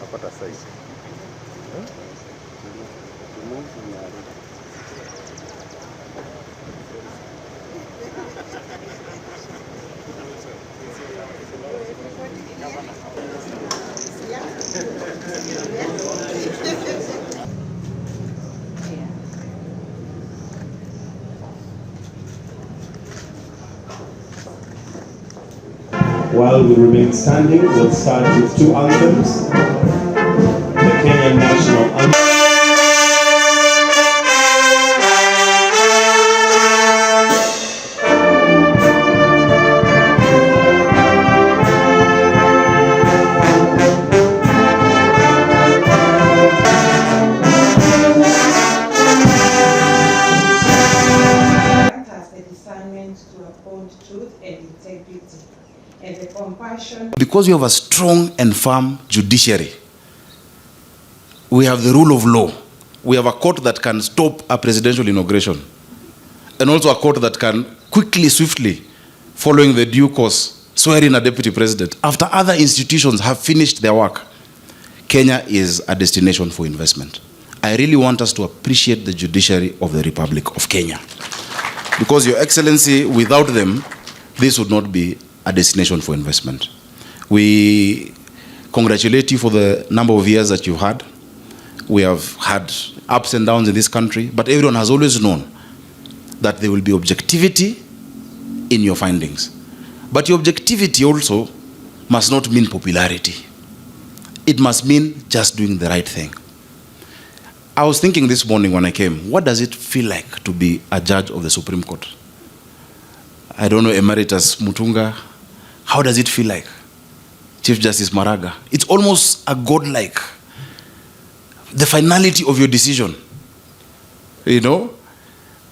napata size. While we remain standing, we'll start with two anthems. The Kenyan National Anthem. Has the discernment to uphold truth and integrity. And the compassion. Because we have a strong and firm judiciary, we have the rule of law, we have a court that can stop a presidential inauguration, and also a court that can quickly, swiftly, following the due course, swear in a deputy president. After other institutions have finished their work, Kenya is a destination for investment. I really want us to appreciate the judiciary of the Republic of Kenya. Because, Your Excellency, without them, this would not be a destination for investment. We congratulate you for the number of years that you've had. We have had ups and downs in this country, but everyone has always known that there will be objectivity in your findings. But your objectivity also must not mean popularity. It must mean just doing the right thing. I was thinking this morning when I came, what does it feel like to be a judge of the Supreme Court? I don't know, Emeritus Mutunga, how does it feel like? Chief Justice Maraga. It's almost a godlike. The finality of your decision. You know,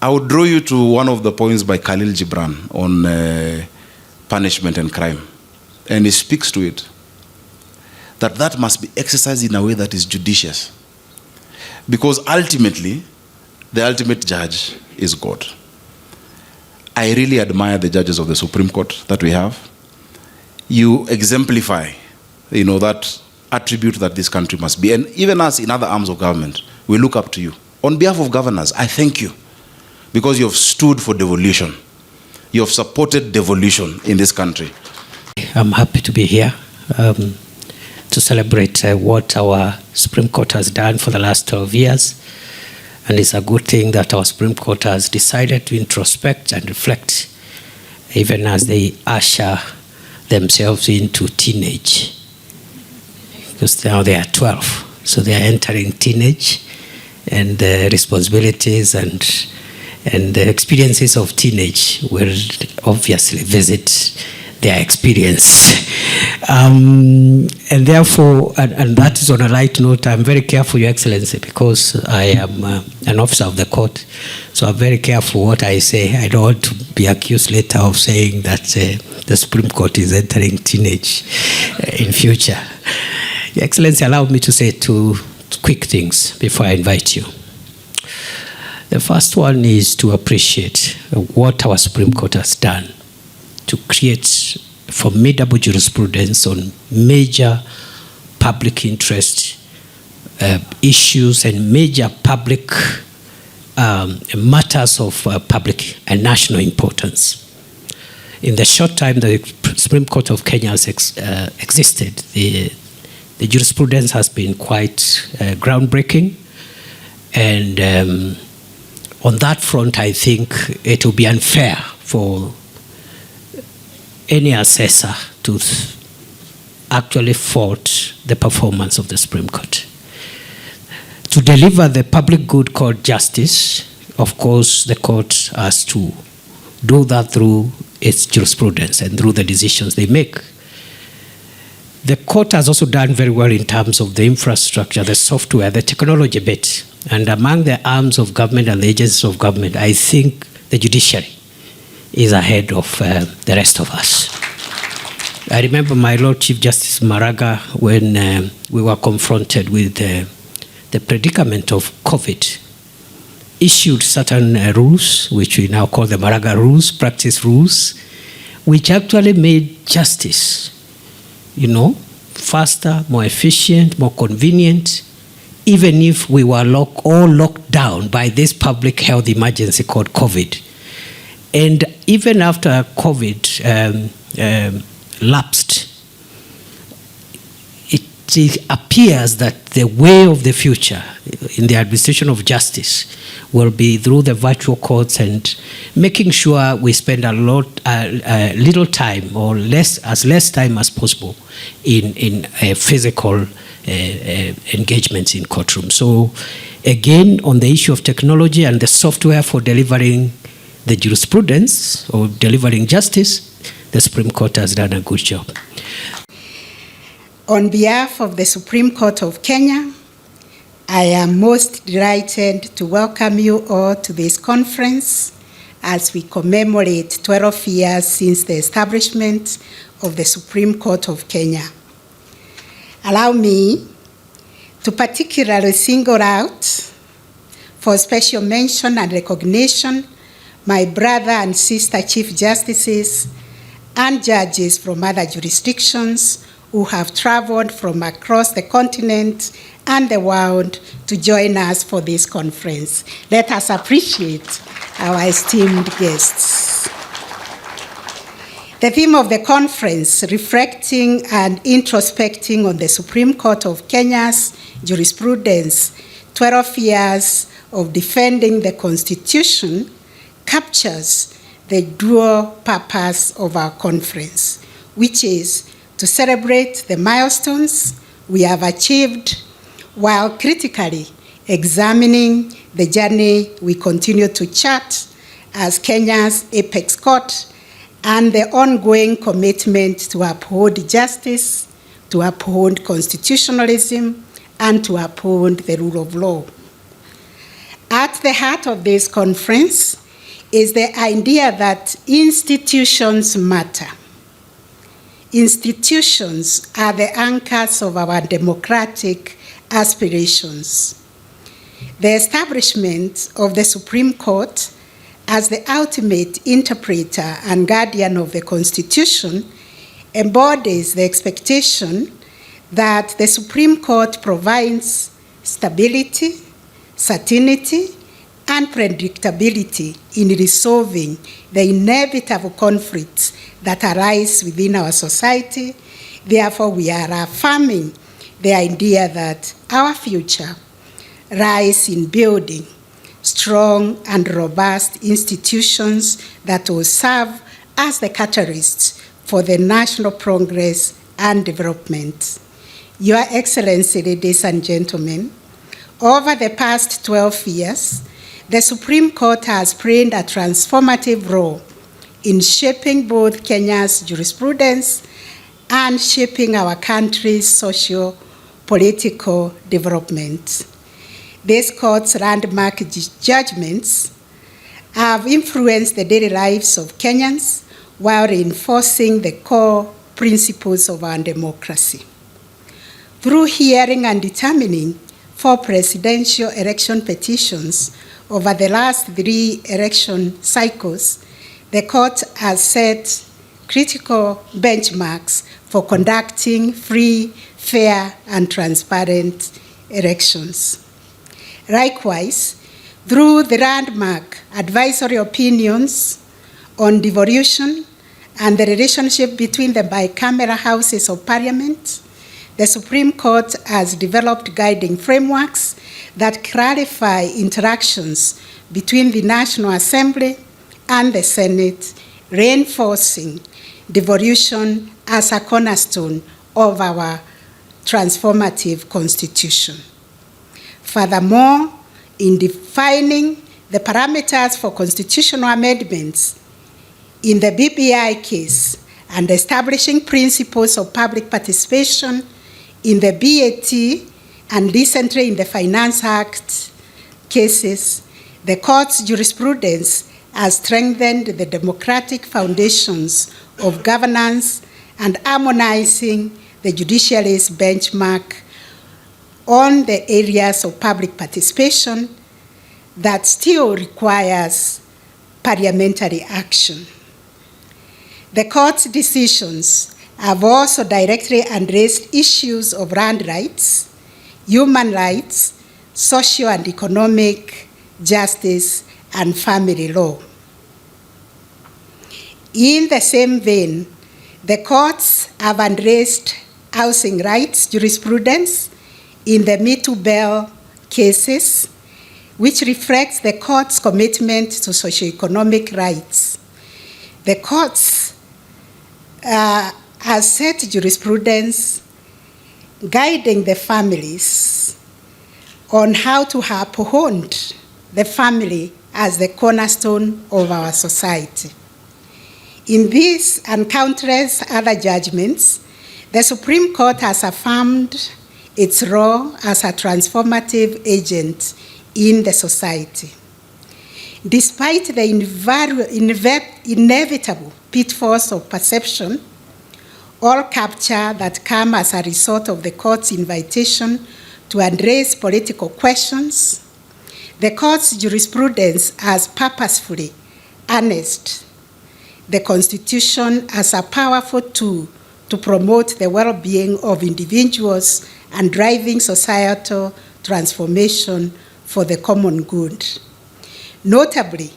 I would draw you to one of the points by Khalil Gibran on punishment and crime. And he speaks to it. That must be exercised in a way that is judicious. Because ultimately, the ultimate judge is God. I really admire the judges of the Supreme Court that we have. You exemplify, that attribute that this country must be. And even us in other arms of government, we look up to you. On behalf of governors, I thank you because you have stood for devolution. You have supported devolution in this country. I'm happy to be here to celebrate what our Supreme Court has done for the last 12 years. And it's a good thing that our Supreme Court has decided to introspect and reflect, even as they usher themselves into teenage. Because now they are 12, so they are entering teenage, and the responsibilities and the experiences of teenage will obviously visit their experience. And therefore, and that is on a light note, I'm very careful, Your Excellency, because I am an officer of the court, so I'm very careful what I say. I don't want to be accused later of saying that the Supreme Court is entering teenage in future. Your Excellency, allow me to say two quick things before I invite you. The first one is to appreciate what our Supreme Court has done to create formidable jurisprudence on major public interest issues and major public matters of public and national importance. In the short time the Supreme Court of Kenya has existed, the jurisprudence has been quite groundbreaking, and on that front I think it will be unfair for any assessor to actually fault the performance of the Supreme Court. To deliver the public good called justice, of course, the court has to do that through its jurisprudence and through the decisions they make. The court has also done very well in terms of the infrastructure, the software, the technology bit. And among the arms of government and the agencies of government, I think the judiciary is ahead of the rest of us. I remember my Lord Chief Justice Maraga when we were confronted with the predicament of COVID, issued certain rules, which we now call the Maraga rules, practice rules, which actually made justice, faster, more efficient, more convenient, even if we were all locked down by this public health emergency called COVID. And even after COVID lapsed, it appears that the way of the future in the administration of justice will be through the virtual courts and making sure we spend little time or as less time as possible in physical engagements in courtrooms. So again, on the issue of technology and the software for delivering the jurisprudence or delivering justice, the Supreme Court has done a good job. On behalf of the Supreme Court of Kenya, I am most delighted to welcome you all to this conference as we commemorate 12 years since the establishment of the Supreme Court of Kenya. Allow me to particularly single out for special mention and recognition my brother and sister Chief Justices and judges from other jurisdictions who have traveled from across the continent and the world to join us for this conference. Let us appreciate our esteemed guests. The theme of the conference, reflecting and introspecting on the Supreme Court of Kenya's jurisprudence, 12 years of defending the Constitution, captures the dual purpose of our conference, which is to celebrate the milestones we have achieved while critically examining the journey we continue to chart as Kenya's apex court and the ongoing commitment to uphold justice, to uphold constitutionalism, and to uphold the rule of law. At the heart of this conference is the idea that institutions matter. Institutions are the anchors of our democratic aspirations. The establishment of the Supreme Court as the ultimate interpreter and guardian of the Constitution embodies the expectation that the Supreme Court provides stability, certainty, and predictability in resolving the inevitable conflicts that arise within our society. Therefore, we are affirming the idea that our future lies in building strong and robust institutions that will serve as the catalysts for the national progress and development. Your Excellency, ladies and gentlemen, over the past 12 years, the Supreme Court has played a transformative role in shaping both Kenya's jurisprudence and shaping our country's socio-political development. This court's landmark judgments have influenced the daily lives of Kenyans while reinforcing the core principles of our democracy. Through hearing and determining 4 presidential election petitions over the last 3 election cycles, the court has set critical benchmarks for conducting free, fair, and transparent elections. Likewise, through the landmark advisory opinions on devolution and the relationship between the bicameral houses of parliament, the Supreme Court has developed guiding frameworks that clarify interactions between the National Assembly and the Senate, reinforcing devolution as a cornerstone of our transformative Constitution. Furthermore, in defining the parameters for constitutional amendments in the BBI case and establishing principles of public participation in the BAT and recently in the Finance Act cases, the court's jurisprudence has strengthened the democratic foundations of governance and harmonizing the judiciary's benchmark on the areas of public participation that still requires parliamentary action. The court's decisions have also directly addressed issues of land rights, human rights, social and economic justice, and family law. In the same vein, the courts have addressed housing rights jurisprudence in the Me Too Bell cases, which reflects the court's commitment to socioeconomic rights. The courts has set jurisprudence guiding the families on how to uphold the family as the cornerstone of our society. In this and countless other judgments, the Supreme Court has affirmed its role as a transformative agent in the society. Despite the inevitable pitfalls of perception or capture that come as a result of the court's invitation to address political questions, the court's jurisprudence has purposefully harnessed the Constitution as a powerful tool to promote the well-being of individuals and driving societal transformation for the common good. Notably,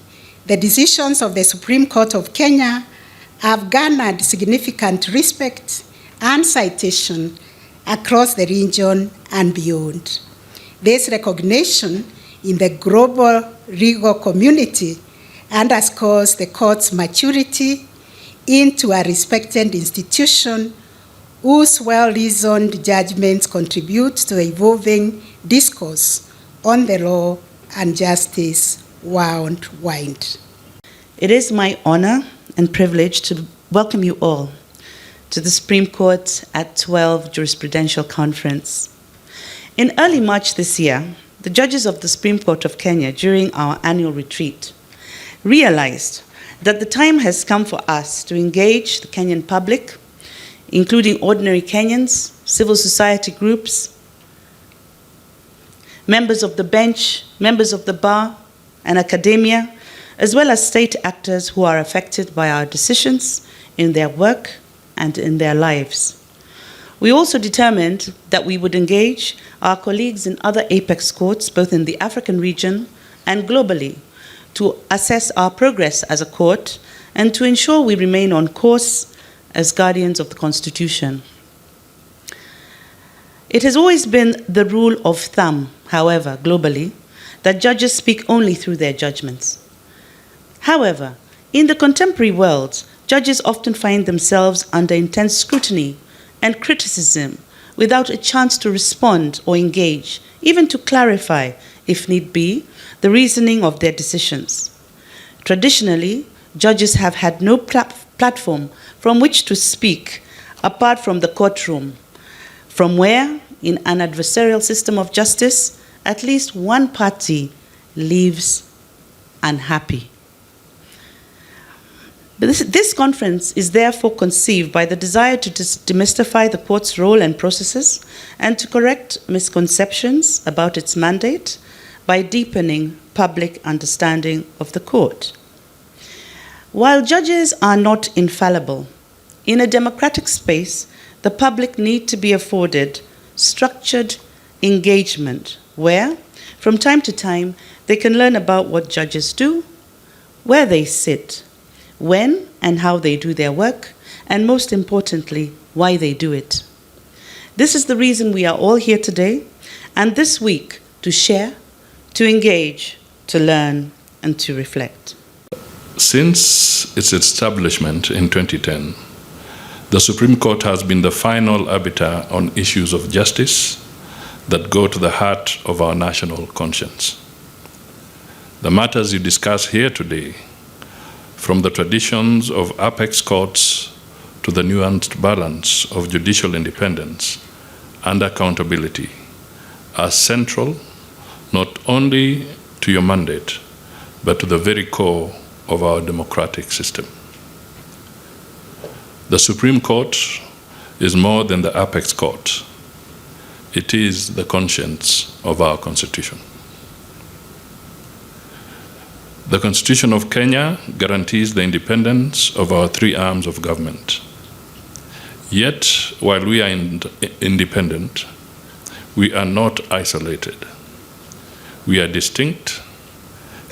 the decisions of the Supreme Court of Kenya have garnered significant respect and citation across the region and beyond. This recognition in the global legal community underscores the court's maturity into a respected institution whose well-reasoned judgments contribute to the evolving discourse on the law and justice worldwide. It is my honor and privilege to welcome you all to the Supreme Court at 12 Jurisprudential Conference. In early March this year, the judges of the Supreme Court of Kenya during our annual retreat realized that the time has come for us to engage the Kenyan public, including ordinary Kenyans, civil society groups, members of the bench, members of the bar, and academia, as well as state actors who are affected by our decisions in their work and in their lives. We also determined that we would engage our colleagues in other apex courts, both in the African region and globally, to assess our progress as a court and to ensure we remain on course as guardians of the Constitution. It has always been the rule of thumb, however, globally, that judges speak only through their judgments. However, in the contemporary world, judges often find themselves under intense scrutiny and criticism without a chance to respond or engage, even to clarify, if need be, the reasoning of their decisions. Traditionally, judges have had no platform from which to speak apart from the courtroom, from where, in an adversarial system of justice, at least one party leaves unhappy. This conference is therefore conceived by the desire to demystify the court's role and processes and to correct misconceptions about its mandate by deepening public understanding of the court. While judges are not infallible, in a democratic space, the public need to be afforded structured engagement where, from time to time, they can learn about what judges do, where they sit, when and how they do their work, and most importantly, why they do it. This is the reason we are all here today and this week to share, to engage, to learn, and to reflect. Since its establishment in 2010, the Supreme Court has been the final arbiter on issues of justice that go to the heart of our national conscience. The matters you discuss here today, from the traditions of apex courts to the nuanced balance of judicial independence and accountability, are central not only to your mandate, but to the very core of our democratic system. The Supreme Court is more than the apex court. It is the conscience of our Constitution. The Constitution of Kenya guarantees the independence of our three arms of government. Yet, while we are independent, we are not isolated. We are distinct,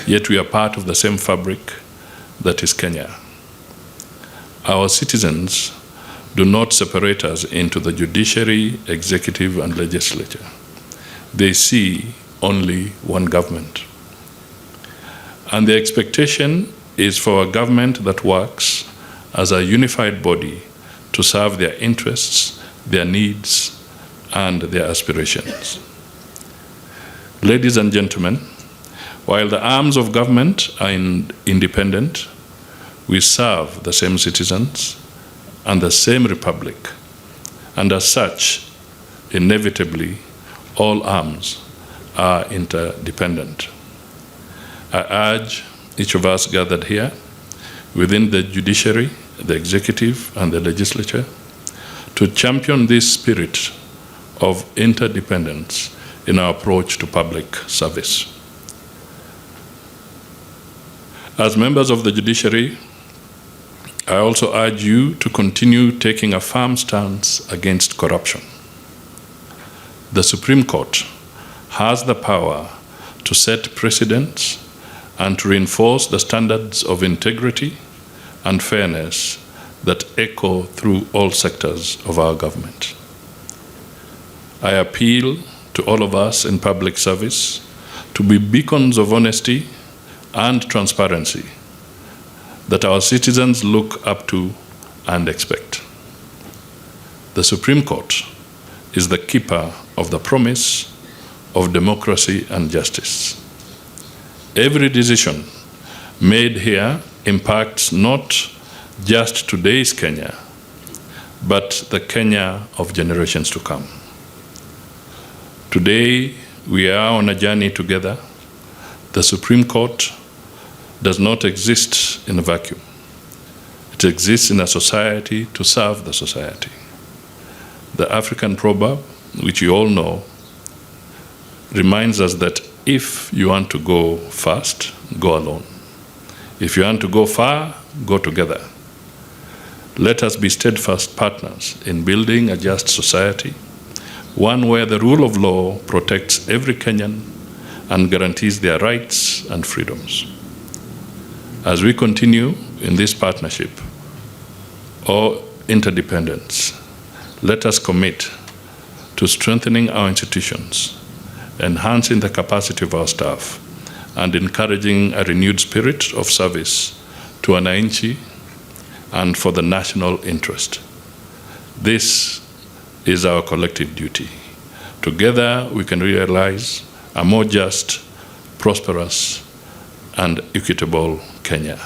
yet we are part of the same fabric that is Kenya. Our citizens do not separate us into the judiciary, executive, and legislature. They see only one government. And the expectation is for a government that works as a unified body to serve their interests, their needs, and their aspirations. Ladies and gentlemen, while the arms of government are independent, we serve the same citizens and the same republic, and as such, inevitably, all arms are interdependent. I urge each of us gathered here, within the judiciary, the executive, and the legislature, to champion this spirit of interdependence in our approach to public service. As members of the judiciary, I also urge you to continue taking a firm stance against corruption. The Supreme Court has the power to set precedents and to reinforce the standards of integrity and fairness that echo through all sectors of our government. I appeal to all of us in public service to be beacons of honesty and transparency that our citizens look up to and expect. The Supreme Court is the keeper of the promise of democracy and justice. Every decision made here impacts not just today's Kenya, but the Kenya of generations to come. Today, we are on a journey together. The Supreme Court does not exist in a vacuum. It exists in a society to serve the society. The African proverb, which you all know, reminds us that if you want to go fast, go alone. If you want to go far, go together. Let us be steadfast partners in building a just society, one where the rule of law protects every Kenyan and guarantees their rights and freedoms. As we continue in this partnership or interdependence, let us commit to strengthening our institutions, enhancing the capacity of our staff, and encouraging a renewed spirit of service to wananchi and for the national interest. This is our collective duty. Together, we can realize a more just, prosperous, and equitable Kenya.